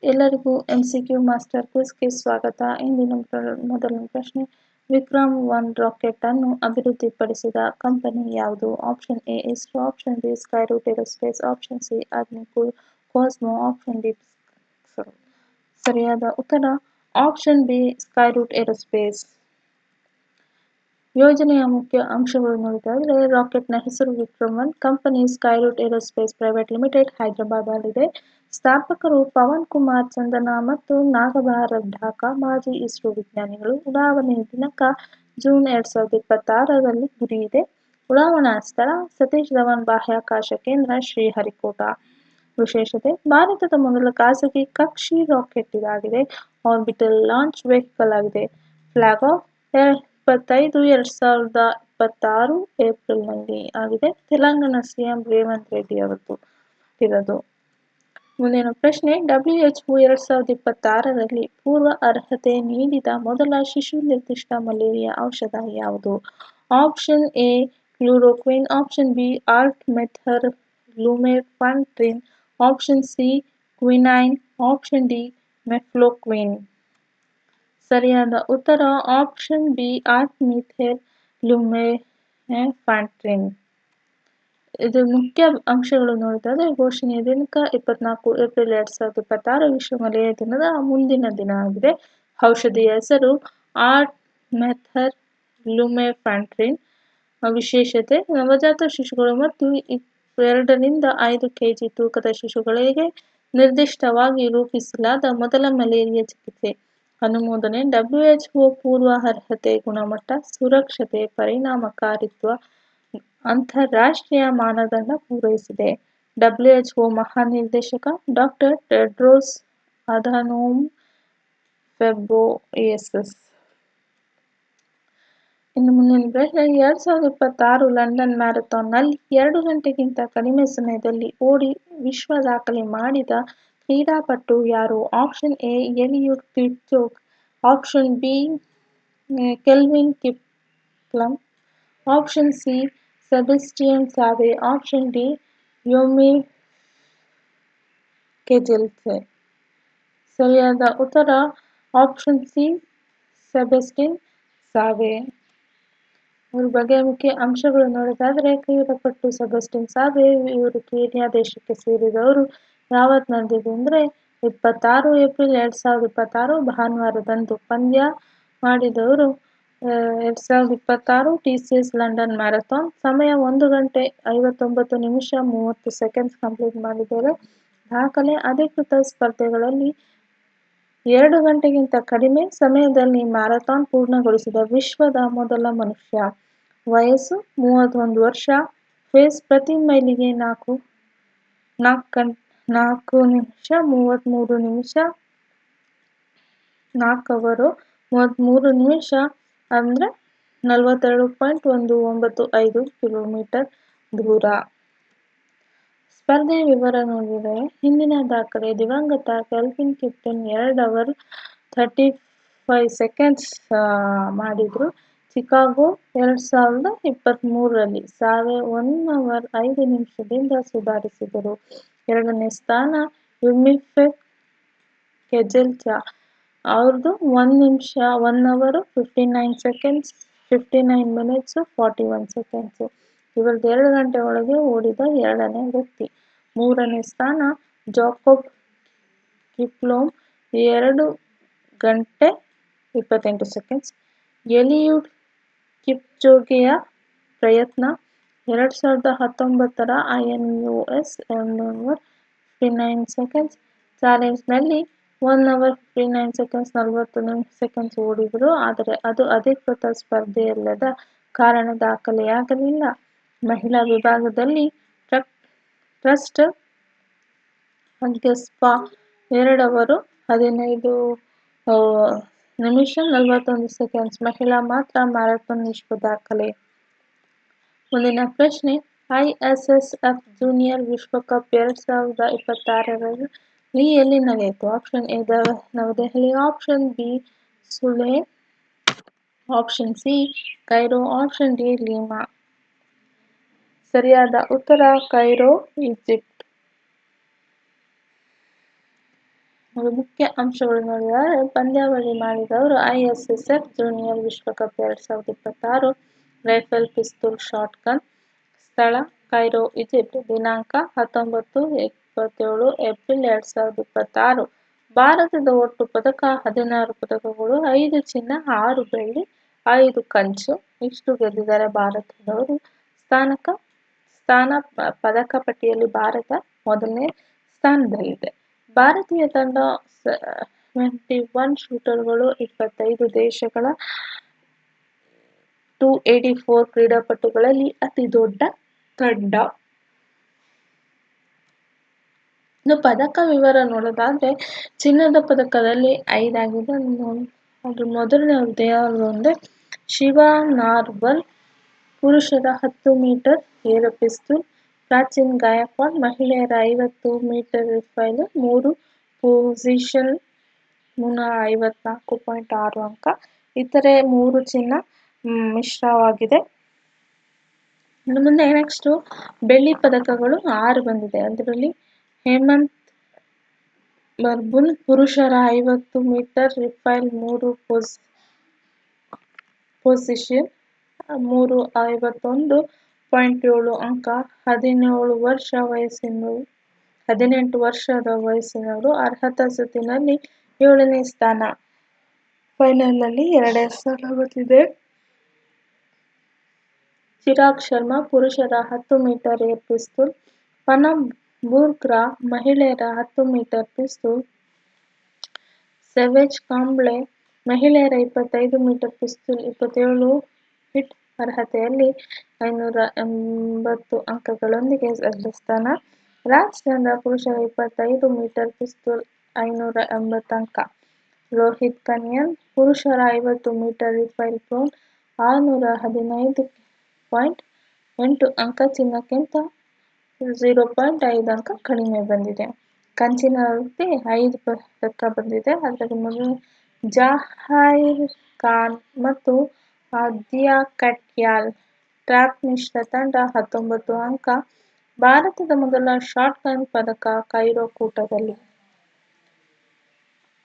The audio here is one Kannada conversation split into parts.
ಎಲ್ಲರಿಗೂ MCQ ಮಾಸ್ಟರ್ ಕ್ವಿಜ್ಗೆ ಸ್ವಾಗತ. ಇಂದಿನ ಮೊದಲನೇ ಪ್ರಶ್ನೆ, ವಿಕ್ರಮ್-1 ರಾಕೆಟ್ ಅನ್ನು ಅಭಿವೃದ್ಧಿಪಡಿಸಿದ ಕಂಪನಿ ಯಾವುದು? Option A ISRO, option B Skyroot aerospace, option C Agnikul cosmo, option D ಸರಿಯಾದ ಉತ್ತರ ಆಪ್ಷನ್ ಬಿ ಸ್ಕೈರೂಟ್ ಏರೋಸ್ಪೇಸ್. ಯೋಜನೆಯ ಮುಖ್ಯ ಅಂಶಗಳು ನೋಡಿದರೆ, ರಾಕೆಟ್ನ ಹೆಸರು Vikram one, company Skyroot Aerospace private limited, ಹೈದರಾಬಾದ್ನಲ್ಲಿದೆ. ಸ್ಥಾಪಕರು ಪವನ್ ಕುಮಾರ್ ಚಂದನಾ ಮತ್ತು ನಾಗಭಾರತ್ ಢಾಕಾ, ಮಾಜಿ ಇಸ್ರೋ ವಿಜ್ಞಾನಿಗಳು. ಉಡಾವಣೆ ದಿನಾಂಕ ಜೂನ್ 2026ರಲ್ಲಿ. ಗುರಿ ಇದೆ. ಉಡಾವಣಾ ಸ್ಥಳ ಸತೀಶ್ ಧವನ್ ಬಾಹ್ಯಾಕಾಶ ಕೇಂದ್ರ, ಶ್ರೀಹರಿಕೋಟಾ. ವಿಶೇಷತೆ: ಭಾರತದ ಮೊದಲ ಖಾಸಗಿ ಕಕ್ಷಿ ರಾಕೆಟ್ ಇದಾಗಿದೆ. ಆರ್ಬಿಟಲ್ ಲಾಂಚ್ ವೆಹಿಕಲ್ ಆಗಿದೆ. ಫ್ಲಾಗ್ ಆಫ್ 25/2026 ಏಪ್ರಿಲ್ನಲ್ಲಿ ಆಗಿದೆ. ತೆಲಂಗಾಣ ಸಿಎಂ ರೇವಂತ್ ರೆಡ್ಡಿ ಅವರದ್ದು ಇರೋದು. ಮುಂದಿನ ಪ್ರಶ್ನೆ, WHO 2026ರಲ್ಲಿ ಪೂರ್ವ ಅರ್ಹತೆ ನೀಡಿದ ಮೊದಲ ಶಿಶು ನಿರ್ದಿಷ್ಟ ಮಲೇರಿಯಾ ಔಷಧ ಯಾವುದು? Option A chloroquine, option B artemether lumefantrine, option C quinine, option D mefloquine. ಸರಿಯಾದ ಉತ್ತರ ಆಪ್ಷನ್ ಬಿ ಆರ್ಟಮೆಥರ್ ಲುಮೆಫಂಟ್ರಿನ್. ಇದು ಮುಖ್ಯ ಅಂಶಗಳು ನೋಡಿದರೆ, ಘೋಷಣೆಯ ದಿನಾಂಕ 24 ಏಪ್ರಿಲ್ 2026 ವಿಶ್ವ ಮಲೇರಿಯಾ ದಿನದ ಮುಂದಿನ ದಿನ ಆಗಿದೆ. ಔಷಧಿಯ ಹೆಸರು ಆರ್ಟಮೆಥರ್ ಲುಮೆಫಂಟ್ರಿನ್. ವಿಶೇಷತೆ: ನವಜಾತ ಶಿಶುಗಳು ಮತ್ತು 2 ರಿಂದ 5 ಕೆಜಿ ತೂಕದ ಶಿಶುಗಳಿಗೆ ನಿರ್ದಿಷ್ಟವಾಗಿ ರೂಪಿಸಲಾದ ಮೊದಲ ಮಲೇರಿಯಾ ಚಿಕಿತ್ಸೆ. ಅನುಮೋದನೆ: WHO ಪೂರ್ವ ಅರ್ಹತೆ, ಗುಣಮಟ್ಟ, ಸುರಕ್ಷತೆ, ಪರಿಣಾಮಕಾರಿತ್ವ ಅಂತರರಾಷ್ಟ್ರೀಯ ಮಾನದಂಡ ಪೂರೈಸಿದೆ. WHO ಮಹಾನಿರ್ದೇಶಕ ಡಾ. Tedros Adhanom Ghebreyesus. ಇನ್ನು ಮುಂದಿನ ಪ್ರಶ್ನೆ, 2026 ಲಂಡನ್ ಮ್ಯಾರಥಾನ್ನಲ್ಲಿ 2 ಗಂಟೆಗಿಂತ ಕಡಿಮೆ ಸಮಯದಲ್ಲಿ ಓಡಿ ವಿಶ್ವ ದಾಖಲೆ ಮಾಡಿದ ಕ್ರೀಡಾಪಟು ಯಾರು? Option A Eliud Kipchoge, option B Kelvin Kiptum, option C Sebastian Sawe, option D Yomif Kejelcha. ಸರಿಯಾದ ಉತ್ತರ ಆಪ್ಷನ್ ಸಿ ಸೆಬಾಸ್ಟಿಯನ್ ಸಾವೆ. ಇವ್ರ ಬಗ್ಗೆ ಮುಖ್ಯ ಅಂಶಗಳು ನೋಡೋದಾದ್ರೆ, ಕ್ರೀಡಾಪಟು ಸೆಬಾಸ್ಟಿಯನ್ ಸಾವೆ ಇವರು ಕೀನ್ಯಾ ದೇಶಕ್ಕೆ ಸೇರಿದವರು. ಯಾವತ್ತು ನಡೆದಿದೆ ಅಂದರೆ 26 ಏಪ್ರಿಲ್ 2026 ಭಾನುವಾರದಂದು ಪಂದ್ಯ ಮಾಡಿದವರು. 2026 TCS ಲಂಡನ್ ಮ್ಯಾರಥಾನ್ ಸಮಯ 1 ಗಂಟೆ 59 ನಿಮಿಷ 30 ಸೆಕೆಂಡ್ಸ್ ಕಂಪ್ಲೀಟ್ ಮಾಡಿದ್ದಾರೆ. ದಾಖಲೆ: ಅಧಿಕೃತ ಸ್ಪರ್ಧೆಗಳಲ್ಲಿ 2 ಗಂಟೆಗಿಂತ ಕಡಿಮೆ ಸಮಯದಲ್ಲಿ ಮ್ಯಾರಥಾನ್ ಪೂರ್ಣಗೊಳಿಸಿದ ವಿಶ್ವದ ಮೊದಲ ಮನುಷ್ಯ. ವಯಸ್ಸು 31 ವರ್ಷ. ಪೇಸ್ ಪ್ರತಿ ಮೈಲಿಗೆ 4 ನಿಮಿಷ 33 ನಿಮಿಷ 4 ಅವರು 33 ನಿಮಿಷ ಅಂದರೆ 42.195 ಕಿಲೋಮೀಟರ್ ದೂರ. ಸ್ಪರ್ಧೆಯ ವಿವರ ನೋಡಿದರೆ, ಹಿಂದಿನ ದಾಖಲೆ ದಿವಂಗತ ಕೆಲ್ವಿನ್ ಕಿಪ್ಲಂ 2 ಅವರ್ 35 ಸೆಕೆಂಡ್ಸ್ ಮಾಡಿದ್ರು ಚಿಕಾಗೋ 2023ರಲ್ಲಿ. ಸಾವೆ 1 ಅವರ್ 5 ನಿಮಿಷದಿಂದ ಸುಧಾರಿಸಿದರು. ಎರಡನೇ ಸ್ಥಾನ ಯೋಮೀರ್ ಕೆಜೆಲ್ಸೆ ಅವ್ರದ್ದು 1 ಅವರ್ 59 ಸೆಕೆಂಡ್ಸ್ 59 ಮಿನಿಟ್ಸ್ 41 ಸೆಕೆಂಡ್ಸ್. ಇವರದ್ದು 2 ಗಂಟೆ ಒಳಗೆ ಓಡಿದ ಎರಡನೇ ವ್ಯಕ್ತಿ. ಮೂರನೇ ಸ್ಥಾನ ಜಾಕೋಬ್ ಕಿಪ್ಲೋಮ್ 2 ಗಂಟೆ 28 ಸೆಕೆಂಡ್ಸ್. ಎಲಿಯೂಡ್ ಕಿಪ್ಚೋಗೆಯ ಪ್ರಯತ್ನ 2019ರ INUS 1 ಅವರ್ 59 ಸೆಕೆಂಡ್ಸ್ ಚಾಲೆಂಜ್ನಲ್ಲಿ 1 ಅವರ್ 59 ಸೆಕೆಂಡ್ಸ್ 40 ಸೆಕೆಂಡ್ಸ್ ಓಡಿದರು. ಆದರೆ ಅದು ಅಧಿಕೃತ ಸ್ಪರ್ಧೆಯಲ್ಲದ ಕಾರಣ ದಾಖಲೆಯಾಗಲಿಲ್ಲ. ಮಹಿಳಾ ವಿಭಾಗದಲ್ಲಿ ಟ್ರಸ್ಟ್ ಅಗ್ಯೆಸ್ಪಾ 2 ಅವರ್ 15 ನಿಮಿಷ 41 ಸೆಕೆಂಡ್ಸ್ ಮಹಿಳಾ ಮಾತ್ರ ಮ್ಯಾರಥಾನ್ ವಿಶ್ವ ದಾಖಲೆ. ಮುಂದಿನ ಪ್ರಶ್ನೆ, ISSF ಜೂನಿಯರ್ ವಿಶ್ವಕಪ್ 2026ರಲ್ಲಿ ಎಲ್ಲಿ ನಡೆಯಿತು? Option A New Delhi, option B Seoul, option C Cairo, option D Lima. ಸರಿಯಾದ ಉತ್ತರ ಕೈರೋ, ಈಜಿಪ್ಟ್. ಮುಖ್ಯ ಅಂಶಗಳು ನೋಡಿದರೆ ಪಂದ್ಯಾವಳಿ ಮಾಡಿದವರು ISSF ಜೂನಿಯರ್ ವಿಶ್ವಕಪ್ 2026 ರೈಫಲ್ ಪಿಸ್ತೂಲ್ ಶಾಟ್ಗನ್. ಸ್ಥಳ ಕೈರೋ, ಈಜಿಪ್ಟ್. ದಿನಾಂಕ 19-27 ಏಪ್ರಿಲ್ 2026. ಭಾರತದ ಒಟ್ಟು ಪದಕ 16 ಪದಕಗಳು, 5 ಚಿನ್ನ, 6 ಬೆಳ್ಳಿ, 5 ಕಂಚು. ಇಷ್ಟು ಗೆದ್ದಿದ್ದಾರೆ ಭಾರತದವರು. ಸ್ಥಾನ ಪದಕ ಪಟ್ಟಿಯಲ್ಲಿ ಭಾರತ ಮೊದಲನೇ ಸ್ಥಾನದಲ್ಲಿದೆ. ಭಾರತೀಯ ತಂಡ 71 ಶೂಟರ್ಗಳು, 25 ದೇಶಗಳ 284 ಕ್ರೀಡಾಪಟುಗಳಲ್ಲಿ ಅತಿ ದೊಡ್ಡ ತಂಡ. ಇನ್ನು ಪದಕ ವಿವರ ನೋಡೋದಾದ್ರೆ ಚಿನ್ನದ ಪದಕದಲ್ಲಿ 5 ಆಗಿದೆ. ಅದು ಮೊದಲನೇದು ಒಂದೇ ಶಿವಾ ನಾರ್ವಾಲ್ ಪುರುಷರ 10 ಮೀಟರ್ ಏರ್ ಪಿಸ್ತೂಲ್. ಪ್ರಾಚೀನ್ ಗಾಯಕ್ವಾಡ್ ಮಹಿಳೆಯರ 50 ಮೀಟರ್ ರೈಫಲ್ 3 ಪೊಸಿಷನ್ 354.6 ಅಂಕ. ಇತರೆ 3 ಚಿನ್ನ ಮಿಶ್ರವಾಗಿದೆ. ಇನ್ನು ಮುಂದೆ ನೆಕ್ಸ್ಟ್ ಬೆಳ್ಳಿ ಪದಕಗಳು 6 ಬಂದಿದೆ. ಅದರಲ್ಲಿ ಹೇಮಂತ್ ಬರ್ಬುಲ್ ಪುರುಷರ 50 ಮೀಟರ್ ರೈಫಲ್ 3 ಪೊಸಿಷನ್ 351.7 ಅಂಕ. 18 ವರ್ಷದ ವಯಸ್ಸಿನವರು. ಅರ್ಹತಾ ಸುತ್ತಿನಲ್ಲಿ 7ನೇ ಸ್ಥಾನ, ಫೈನಲ್ನಲ್ಲಿ 2ನೇ ಸ್ಥಾನ ಬಂದಿದೆ. ಚಿರಾಗ್ ಶರ್ಮಾ ಪುರುಷರ 10 ಮೀಟರ್ ಏರ್ ಪಿಸ್ತೂಲ್. ಪನಮ್ ಬೂರ್ಗ್ರಾ ಮಹಿಳೆಯರ 10 ಮೀಟರ್ ಪಿಸ್ತೂಲ್. ಸೆವೆಜ್ ಕಾಂಬ್ಳೆ ಮಹಿಳೆಯರ 25 ಮೀಟರ್ ಪಿಸ್ತೂಲ್ 27 ಹಿಟ್ ಅರ್ಹತೆಯಲ್ಲಿ 580 ಅಂಕಗಳೊಂದಿಗೆ ಅಗ್ರಸ್ಥಾನ. ರಾಜ್ ಚಂದ್ರ ಪುರುಷರ 25 ಮೀಟರ್ ಪಿಸ್ತೂಲ್ 580 ಅಂಕ. ರೋಹಿತ್ ಕನ್ಯನ್ ಪುರುಷರ 50 ಮೀಟರ್ ರೈಫಲ್ ಬ್ರೌನ್ 615.8 ಅಂಕ. ಚಿನ್ನಕ್ಕಿಂತ 0.5 ಅಂಕ ಕಡಿಮೆ ಬಂದಿದೆ. ಕಂಚಿನಲ್ಲಿ 5 ಪದಕ ಬಂದಿದೆ. ಅದರಲ್ಲಿ ಮೊದಲು ಜಹೀರ್ ಖಾನ್ ಮತ್ತು ಆದಿತ್ಯ ಕಟ್ಯಾಲ್ ಟ್ರ್ಯಾಪ್ ಮಿಶ್ರ ತಂಡ 19 ಅಂಕ. ಭಾರತದ ಮೊದಲ ಶಾಟ್ಗನ್ ಪದಕ ಕೈರೋ ಕೂಟದಲ್ಲಿ.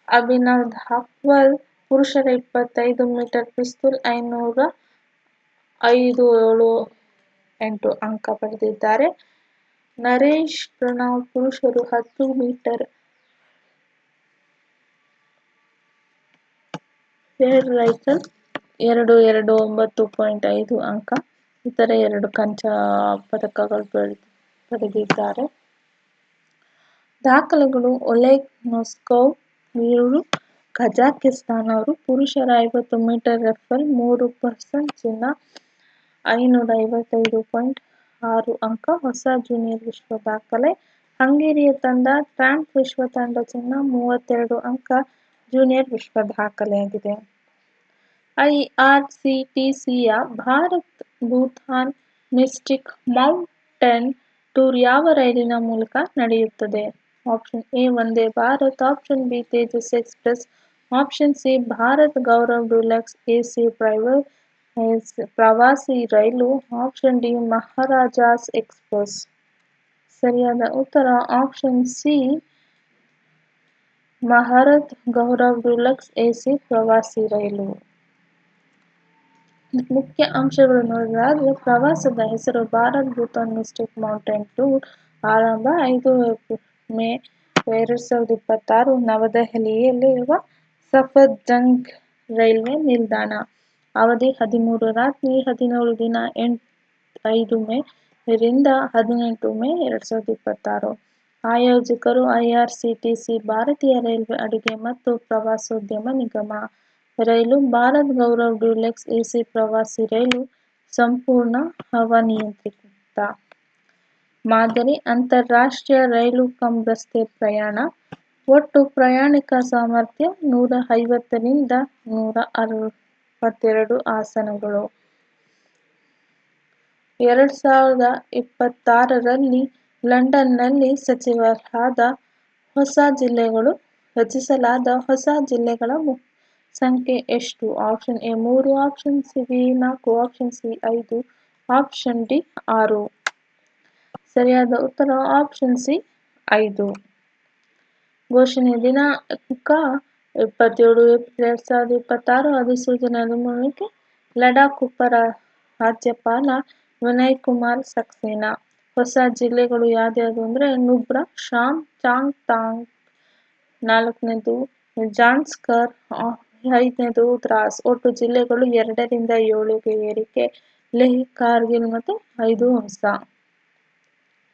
ಅಭಿನವ್ ಧಾಕ್ವಾಲ್ ಪುರುಷರ 25 ಮೀಟರ್ ಪಿಸ್ತೂಲ್ 557.8 ಅಂಕ ಪಡೆದಿದ್ದಾರೆ. ನರೇಶ್ ಪ್ರಣವ್ ಪುರುಷರು 10 ಮೀಟರ್ ಏರ್ ರೈಫಲ್ 229.5 ಅಂಕ. ಇತರೆ 2 ಕಂಚ ಪದಕಗಳು ಪಡೆದಿದ್ದಾರೆ. ದಾಖಲೆಗಳು ಒಲೆಗ್ ನೋಸ್ಕೋವ್ ಇವರು ಕಜಾಕಿಸ್ತಾನ್ ಅವರು. ಪುರುಷರ 50 ಮೀಟರ್ ರೈಫಲ್ 3% ಚಿನ್ನ 555.6 ಅಂಕ. ಹೊಸ ಜೂನಿಯರ್ ವಿಶ್ವ ದಾಖಲೆ. ಹಂಗೇರಿಯ ತಂಡ ಟ್ರ್ಯಾಪ್ ವಿಶ್ವ ತಂಡ ಚಿನ್ನ 32 ಅಂಕ ಜೂನಿಯರ್ ವಿಶ್ವ ದಾಖಲೆಯಾಗಿದೆ. IRCTCಯ Bharat Bhutan mystic mountain tour ಯಾವ ರೈಲಿನ ಮೂಲಕ ನಡೆಯುತ್ತದೆ? Option A Vande Bharat, option B Tejas express, option C Bharat Gaurav deluxe AC ಪ್ರವಾಸಿ ರೈಲು, ಆಪ್ಷನ್ ಡಿ ಮಹಾರಾಜಾಸ್ ಎಕ್ಸ್‌ಪ್ರೆಸ್. ಸರಿಯಾದ ಉತ್ತರ option C Bharat Gaurav deluxe AC ಪ್ರವಾಸಿ ರೈಲು. ಮುಖ್ಯ ಅಂಶಗಳು ನೋಡೋದಾದ್ರೆ ಪ್ರವಾಸದ ಹೆಸರು Bharat Bhutan mystic mountain tour. ಆರಂಭ 5 ಮೇ 2026 ನವದೆಹಲಿಯಲ್ಲಿರುವ ಸಫ್ದರ್ಜಂಗ್ ರೈಲ್ವೆ ನಿಲ್ದಾಣ. ಅವಧಿ 13 ರಾತ್ರಿ 17 ದಿನ 5 ಮೇ ರಿಂದ 18 ಮೇ 2026. ಆಯೋಜಕರು ಐಆರ್ಸಿಟಿಸಿ ಭಾರತೀಯ ರೈಲ್ವೆ ಅಡುಗೆ ಮತ್ತು ಪ್ರವಾಸೋದ್ಯಮ ನಿಗಮ. ರೈಲು ಭಾರತ್ ಗೌರವ್ ಡಿಲಕ್ಸ್ ಎಸಿ ಪ್ರವಾಸಿ ರೈಲು ಸಂಪೂರ್ಣ ಹವಾನಿಯಂತ್ರಿತ ಮಾದರಿ ಅಂತಾರಾಷ್ಟ್ರೀಯ ರೈಲು ಕಮ್ ರಸ್ತೆ ಪ್ರಯಾಣ. ಒಟ್ಟು ಪ್ರಯಾಣಿಕ ಸಾಮರ್ಥ್ಯ 150 ರಿಂದ 162 ಆಸನಗಳು. 2026ರಲ್ಲಿ ಲಂಡನ್ನಲ್ಲಿ ರಚಿಸಲಾದ ಹೊಸ ಜಿಲ್ಲೆಗಳ ಸಂಖ್ಯೆ ಎಷ್ಟು? Option A 3, option B 4, option C 5, option D 6. ಸರಿಯಾದ ಉತ್ತರ ಆಪ್ಷನ್ ಸಿ 5. ಘೋಷಣೆ ದಿನಾಂಕ 27 ಏಪ್ರಿಲ್ 2026. ಅಧಿಸೂಚನೆ ಮೂಲಕ ಲಡಾಖ್ ಉಪರಾಜ್ಯಪಾಲ ವಿನಯ್ ಕುಮಾರ್ ಸಕ್ಸೇನಾ. ಹೊಸ ಜಿಲ್ಲೆಗಳು ಯಾವ್ದ್ಯಾವ್ದು ಅಂದ್ರೆ ನುಬ್ರಾ, ಶಾಮ್, ಚಾಂಗ್ ಥಾಂಗ್ 4ನೇದು, ಜಾನ್ಸ್ಕರ್ 5ನೇದು, ದ್ರಾಸ್. ಒಟ್ಟು ಜಿಲ್ಲೆಗಳು 2ರಿಂದ 7ಗೆ ಏರಿಕೆ. ಲೇಹ್, ಕಾರ್ಗಿಲ್ ಮತ್ತು 5 ಹೊಸ.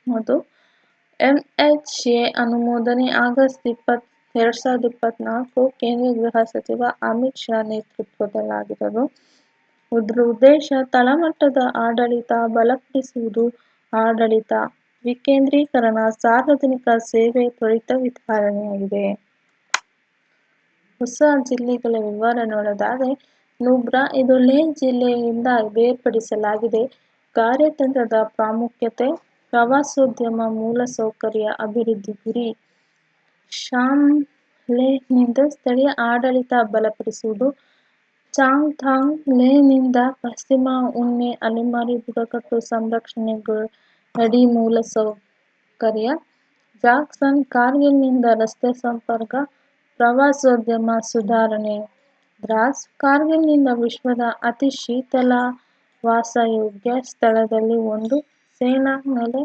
ಮತ್ತು ಎಂಎಚ್ಎ ಅನುಮೋದನೆ ಆಗಸ್ಟ್ 20, 2024 ಕೇಂದ್ರ ಗೃಹ ಸಚಿವ ಅಮಿತ್ ಶಾ ನೇತೃತ್ವದಲ್ಲಾಗಿರೋದು. ಇದ್ರ ಉದ್ದೇಶ ತಳಮಟ್ಟದ ಆಡಳಿತ ಬಲಪಡಿಸುವುದು, ಆಡಳಿತ ವಿಕೇಂದ್ರೀಕರಣ, ಸಾರ್ವಜನಿಕ ಸೇವೆ ತ್ವರಿತ ವಿತರಣೆಯಾಗಿದೆ. ಹೊಸ ಜಿಲ್ಲೆಗಳ ವಿವರ ನೋಡೋದಾದರೆ ನುಬ್ರಾ ಇದು ಲೇಹ್ ಜಿಲ್ಲೆಯಿಂದ ಬೇರ್ಪಡಿಸಲಾಗಿದೆ. ಕಾರ್ಯತಂತ್ರದ ಪ್ರಾಮುಖ್ಯತೆ ಪ್ರವಾಸೋದ್ಯಮ ಮೂಲಸೌಕರ್ಯ ಅಭಿವೃದ್ಧಿ ಗುರಿ. ಶಾಮ್ ಲೇಹ್ನಿಂದ ಸ್ಥಳೀಯ ಆಡಳಿತ ಬಲಪಡಿಸುವುದು. ಚಾಂಗ್ಥಾಂಗ್ ಲೇಹ್ನಿಂದ ಪಶ್ಚಿಮ ಉಣ್ಣೆ ಅಲೆಮಾರಿ ಬುಡಕಟ್ಟು ಸಂರಕ್ಷಣೆ ಗಡಿ ಮೂಲಸೌಕರ್ಯ. ಜಾಕ್ಸನ್ ಕಾರ್ಗಿಲ್ನಿಂದ ರಸ್ತೆ ಸಂಪರ್ಕ, ಪ್ರವಾಸೋದ್ಯಮ ಸುಧಾರಣೆ. ದ್ರಾಸ್ ಕಾರ್ಗಿಲ್ನಿಂದ ವಿಶ್ವದ ಅತಿ ಶೀತಲ ವಾಸಯೋಗ್ಯ ಸ್ಥಳದಲ್ಲಿ ಒಂದು, ಸೇನಾ ನೆಲೆ.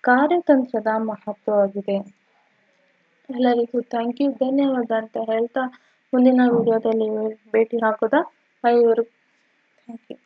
ಕಾರ್ಯತಂತ್ರದ ಮಹತ್ವವಾಗಿದೆ. ಎಲ್ಲರಿಗೂ ಥ್ಯಾಂಕ್ ಯು, ಧನ್ಯವಾದ ಅಂತ ಹೇಳ್ತಾ ಮುಂದಿನ ವಿಡಿಯೋದಲ್ಲಿ ಭೇಟಿ ಹಾಕೋದಾ. ಅಲ್ಲಿವರೆಗೂ ಥ್ಯಾಂಕ್ ಯು.